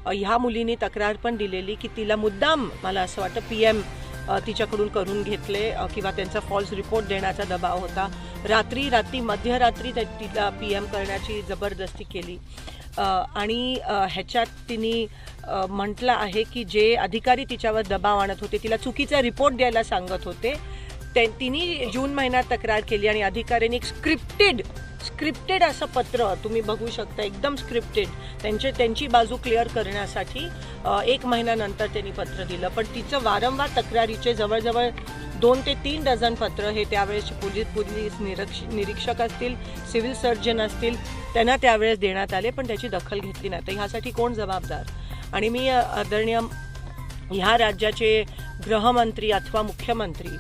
ह्या मुलीने तक्रार पण दिलेली की तिला मुद्दाम, मला असं वाटतं PM तिच्याकडून करून घेतले किंवा त्यांचा फॉल्स रिपोर्ट देण्याचा दबाव होता. रात्री मध्यरात्री तिला PM करण्याची जबरदस्ती केली आणि ह्याच्यात तिने म्हटलं आहे की जे अधिकारी तिच्यावर दबाव आणत होते, तिला चुकीचा रिपोर्ट द्यायला सांगत होते, तिने जून महिन्यात तक्रार केली आणि अधिकाऱ्यांनी एक स्क्रिप्टेड असं पत्र तुम्ही बघू शकता, एकदम स्क्रिप्टेड त्यांची बाजू क्लिअर करण्यासाठी 1 महिन्यानंतर त्यांनी पत्र दिलं. पण तिचं वारंवार तक्रारीचे जवळजवळ 2 ते 3 डझन पत्र हे त्यावेळेस पोलीस निरीक्षक असतील, सिव्हिल सर्जन असतील, त्यांना त्यावेळेस देण्यात आले, पण त्याची दखल घेतली नाही. तर ह्यासाठी कोण जबाबदार? आणि मी आदरणीय ह्या राज्याचे गृहमंत्री अथवा मुख्यमंत्री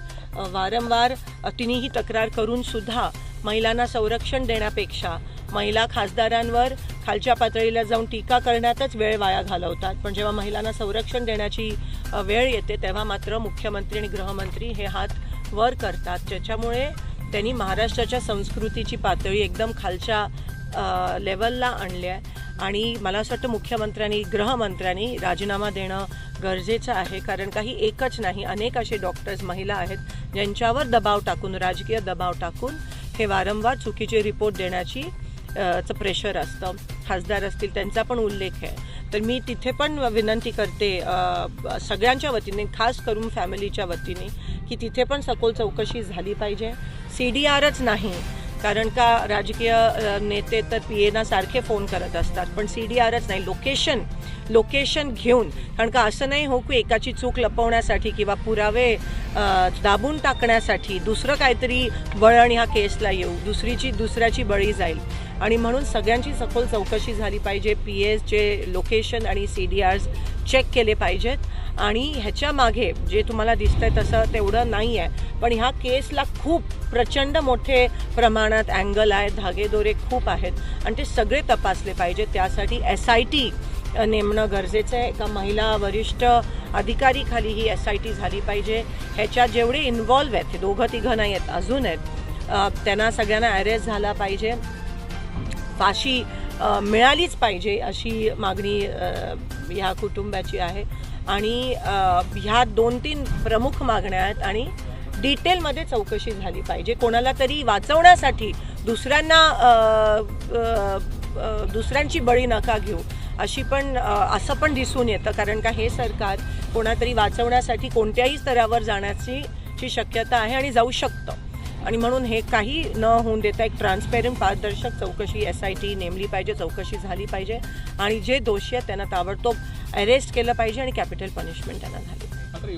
वारंवार तिनेही तक्रार करून सुद्धा महिलांना संरक्षण देण्यापेक्षा महिला खासदारांवर खालच्या पातळीला जाऊन टीका करण्यातच वेळ वाया घालवतात. पण जेव्हा महिलांना संरक्षण देण्याची वेळ येते तेव्हा मात्र मुख्यमंत्री आणि गृहमंत्री हे हात वर करतात, ज्याच्यामुळे त्यांनी महाराष्ट्राच्या संस्कृतीची पातळी एकदम खालच्या लेवलला आणली आहे. आणि मला असं वाटतं मुख्यमंत्र्यांनी गृहमंत्र्यांनी राजीनामा देणं गरजेचं आहे, कारण काही एकच नाही, अनेक असे डॉक्टर्स महिला आहेत ज्यांच्यावर दबाव टाकून, राजकीय दबाव टाकून हे वारंवार चुकीचे रिपोर्ट देण्याची प्रेशर असतं. खासदार असतील त्यांचा पण उल्लेख आहे. तर मी तिथे पण विनंती करते सगळ्यांच्या वतीने, खास करून फॅमिलीच्या वतीने, की तिथे पण सखोल चौकशी झाली पाहिजे. CDRच नाही, कारण का राजकीय नेते तर PA सारखे फोन करत असतात, पण CDRच नाही, लोकेशन घेऊन, कारण का असं नाही हो की एकाची चूक लपवण्यासाठी किंवा पुरावे दाबून टाकण्यासाठी दुसरं काहीतरी वळण ह्या केसला येऊ, दुसऱ्याची बळी जाईल. आणि म्हणून सगळ्यांची सखोल चौकशी झाली पाहिजे. PAचे लोकेशन आणि CDRs चेक केले पाहिजेत. आणि ह्याच्या मागे जे तुम्हाला दिसतंय तसं तेवढं नाही आहे, पण ह्या केसला खूप प्रचंड मोठे प्रमाणात अँगल आहे, धागेदोरे खूप आहेत आणि ते सगळे तपासले पाहिजे. त्यासाठी SIT नेमणं गरजेचं आहे. एका महिला वरिष्ठ अधिकारी खाली ही SIT झाली पाहिजे. ह्याच्यात जेवढे इन्व्हॉल्व आहेत, हे 2-3 नाही आहेत, अजून आहेत, त्यांना सगळ्यांना अरेस्ट झाला पाहिजे, फाशी मिळालीच पाहिजे अशी मागणी ह्या कुटुंबाची आहे. आणि ह्या 2-3 प्रमुख मागण्या आहेत आणि डिटेलमध्ये चौकशी झाली पाहिजे. कोणाला तरी वाचवण्यासाठी दुसऱ्यांची बळी नका घेऊ असं पण दिसून येतं, कारण का हे सरकार कोणातरी वाचवण्यासाठी कोणत्याही स्तरावर जाण्याची शक्यता आहे आणि जाऊ शकतं. आणि म्हणून हे काही न होऊन देता एक ट्रान्सपेरंट, पारदर्शक चौकशी SIT नेमली पाहिजे, चौकशी झाली पाहिजे आणि जे दोषी आहेत त्यांना ताबडतोब अरेस्ट केलं पाहिजे आणि कॅपिटल पनिशमेंट त्यांना झाली.